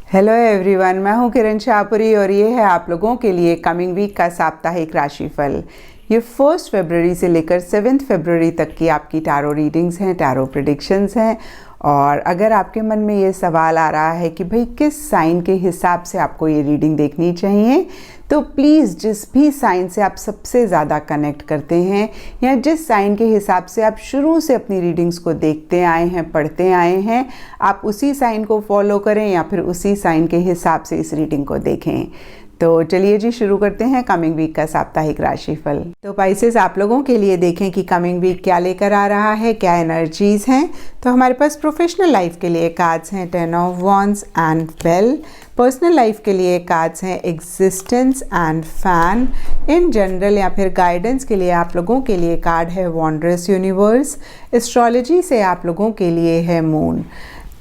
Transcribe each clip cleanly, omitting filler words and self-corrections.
Hello everyone, मैं हूं किरण शाहपुरी और ये है आप लोगों के लिए कमिंग वीक का साप्ताहिक राशिफल। ये 1 फरवरी से लेकर 7 फरवरी तक की आपकी टैरो रीडिंग्स हैं, टैरो प्रेडिक्शंस हैं। और अगर आपके मन में ये सवाल आ रहा है कि भाई किस साइन के हिसाब से आपको ये रीडिंग देखनी चाहिए, तो प्लीज़ जिस भी साइन से आप सबसे ज़्यादा कनेक्ट करते हैं या जिस साइन के हिसाब से आप शुरू से अपनी रीडिंग्स को देखते आए हैं, पढ़ते आए हैं, आप उसी साइन को फॉलो करें या फिर उसी साइन के हिसाब से इस रीडिंग को देखें। तो चलिए जी शुरू करते हैं कमिंग वीक का साप्ताहिक राशिफल। तो पाइसेस, आप लोगों के लिए देखें कि कमिंग वीक क्या लेकर आ रहा है, क्या एनर्जीज हैं। तो हमारे पास प्रोफेशनल लाइफ के लिए कार्ड्स हैं 10 of wands and bell. Personal life के लिए कार्ड्स हैं existence and fan. In general या फिर गाइडेंस के लिए आप लोगों के लिए कार्ड है वॉन्डरस यूनिवर्स। एस्ट्रोलॉजी से आप लोगों के लिए है मून।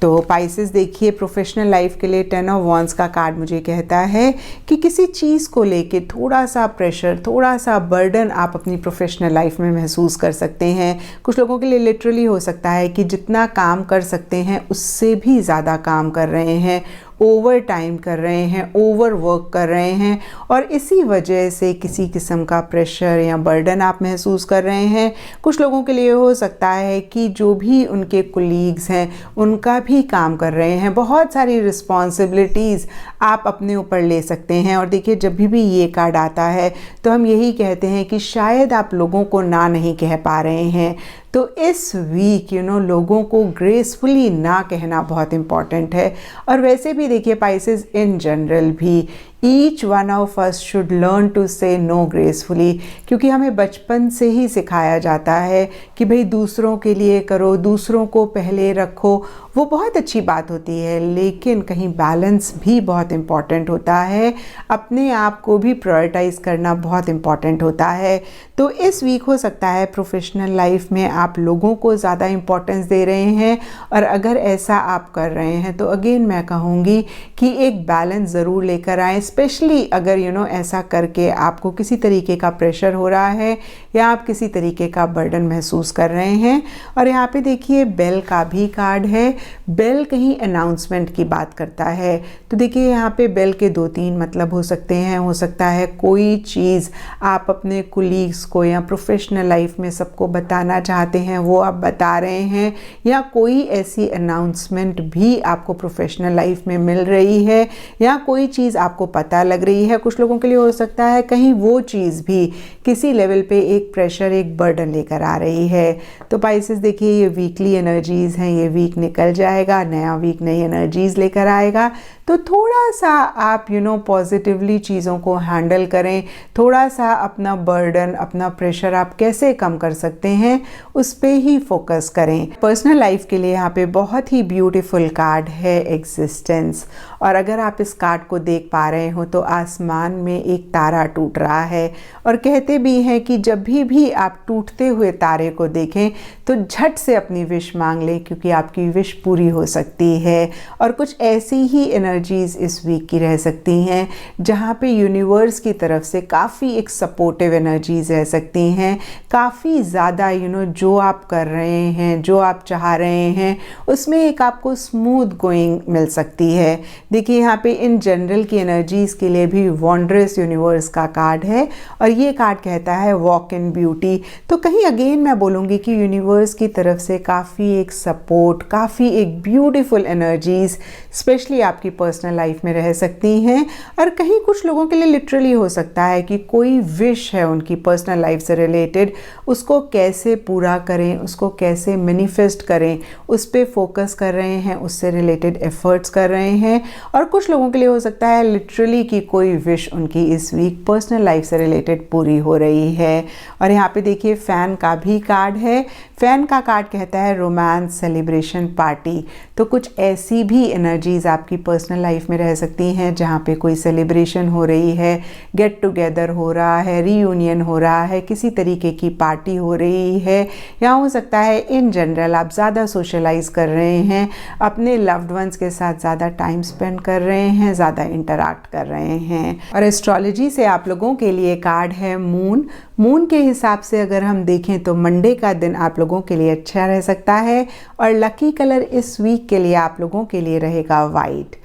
तो पाइसेस देखिए, प्रोफेशनल लाइफ के लिए 10 ऑफ वॉन्ड्स का कार्ड मुझे कहता है कि किसी चीज़ को लेके थोड़ा सा प्रेशर, थोड़ा सा बर्डन आप अपनी प्रोफेशनल लाइफ में महसूस कर सकते हैं। कुछ लोगों के लिए लिटरली हो सकता है कि जितना काम कर सकते हैं उससे भी ज़्यादा काम कर रहे हैं, ओवर टाइम कर रहे हैं, ओवर वर्क कर रहे हैं और इसी वजह से किसी किस्म का प्रेशर या बर्डन आप महसूस कर रहे हैं। कुछ लोगों के लिए हो सकता है कि जो भी उनके कोलीग्स हैं उनका भी काम कर रहे हैं, बहुत सारी रिस्पॉन्सिबिलिटीज़ आप अपने ऊपर ले सकते हैं। और देखिए, जब भी ये कार्ड आता है तो हम यही कहते हैं कि शायद आप लोगों को ना नहीं कह पा रहे हैं। तो इस वीक लोगों को ग्रेसफुली ना कहना बहुत इम्पॉर्टेंट है। और वैसे भी देखिए पाइसेस, इन जनरल भी each one of us should learn to say no gracefully, क्योंकि हमें बचपन से ही सिखाया जाता है कि भाई दूसरों के लिए करो, दूसरों को पहले रखो। वो बहुत अच्छी बात होती है, लेकिन कहीं बैलेंस भी बहुत इम्पॉर्टेंट होता है। अपने आप को भी प्रायोरिटाइज़ करना बहुत इम्पॉर्टेंट होता है। तो इस वीक हो सकता है प्रोफेशनल लाइफ में आप लोगों को ज़्यादा इम्पोर्टेंस दे रहे हैं, और अगर ऐसा आप कर रहे हैं तो अगेन मैं कहूँगी कि एक बैलेंस ज़रूर लेकर आएँ। स्पेशली अगर ऐसा करके आपको किसी तरीके का प्रेशर हो रहा है या आप किसी तरीके का बर्डन महसूस कर रहे हैं। और यहाँ पे देखिए बेल का भी कार्ड है। बेल कहीं अनाउंसमेंट की बात करता है। तो देखिए यहाँ पे बेल के 2-3 मतलब हो सकते हैं। हो सकता है कोई चीज़ आप अपने कोलीग्स को या प्रोफेशनल लाइफ में सबको बताना चाहते हैं, वो आप बता रहे हैं, या कोई ऐसी अनाउंसमेंट भी आपको प्रोफेशनल लाइफ में मिल रही है, या कोई चीज़ आपको पता लग रही है। कुछ लोगों के लिए हो सकता है कहीं वो चीज़ भी किसी लेवल पे एक प्रेशर, एक बर्डन लेकर आ रही है। तो पाइसेस देखिए, ये वीकली एनर्जीज़ हैं, ये वीक निकल जाएगा, नया वीक नई एनर्जीज़ लेकर आएगा। तो थोड़ा सा आप पॉजिटिवली चीज़ों को हैंडल करें। थोड़ा सा अपना बर्डन, अपना प्रेशर आप कैसे कम कर सकते हैं उस पे ही फोकस करें। पर्सनल लाइफ के लिए यहाँ पे बहुत ही ब्यूटीफुल कार्ड है एग्जिस्टेंस। और अगर आप इस कार्ड को देख पा रहे हो तो आसमान में एक तारा टूट रहा है, और कहते भी हैं कि जब भी आप टूटते हुए तारे को देखें तो झट से अपनी विश मांग लें, क्योंकि आपकी विश पूरी हो सकती है। और कुछ ऐसी ही एनर्जीज इस वीक की रह सकती हैं जहाँ पे यूनिवर्स की तरफ से काफ़ी एक सपोर्टिव एनर्जीज रह सकती हैं। काफ़ी ज़्यादा जो आप कर रहे हैं, जो आप चाह रहे हैं, उसमें एक आपको स्मूथ गोइंग मिल सकती है। देखिए यहाँ पे इन जनरल की एनर्जीज़ के लिए भी वॉन्डरस यूनिवर्स का कार्ड है, और ये कार्ड कहता है वॉक इन ब्यूटी। तो कहीं अगेन मैं बोलूँगी कि यूनिवर्स की तरफ से काफ़ी एक सपोर्ट, काफ़ी एक ब्यूटीफुल एनर्जीज़ स्पेशली आपकी पर्सनल लाइफ में रह सकती हैं। और कहीं कुछ लोगों के लिए लिटरली हो सकता है कि कोई विश है उनकी पर्सनल लाइफ से रिलेटेड, उसको कैसे पूरा करें, उसको कैसे मैनिफेस्ट करें, उस पर फोकस कर रहे हैं, उससे रिलेटेड एफर्ट्स कर रहे हैं। और कुछ लोगों के लिए हो सकता है लिटरली कि कोई विश उनकी इस वीक पर्सनल लाइफ से रिलेटेड पूरी हो रही है। और यहाँ पे देखिए फैन का भी कार्ड है। फैन का कार्ड कहता है रोमांस, सेलिब्रेशन, पार्टी। तो कुछ ऐसी भी एनर्जीज आपकी पर्सनल लाइफ में रह सकती हैं जहाँ पे कोई सेलिब्रेशन हो रही है, गेट टुगेदर हो रहा है, रीयूनियन हो रहा है, किसी तरीके की पार्टी हो रही है, या हो सकता है इन जनरल आप ज़्यादा सोशलाइज कर रहे हैं, अपने लव्ड वंस के साथ ज़्यादा टाइम स्पेंड कर रहे हैं, ज़्यादा इंटरैक्ट कर रहे हैं। और एस्ट्रोलॉजी से आप लोगों के लिए कार्ड है मून। मून के हिसाब से अगर हम देखें तो मंडे का दिन आप लोगों के लिए अच्छा रह सकता है, और लकी कलर इस वीक के लिए आप लोगों के लिए रहेगा वाइट।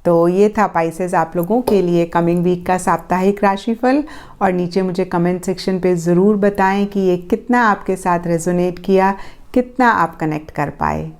तो ये था पाइसेस आप लोगों के लिए कमिंग वीक का साप्ताहिक राशिफल। और नीचे मुझे कमेंट सेक्शन पे ज़रूर बताएं कि ये कितना आपके साथ रेजोनेट किया, कितना आप कनेक्ट कर पाए।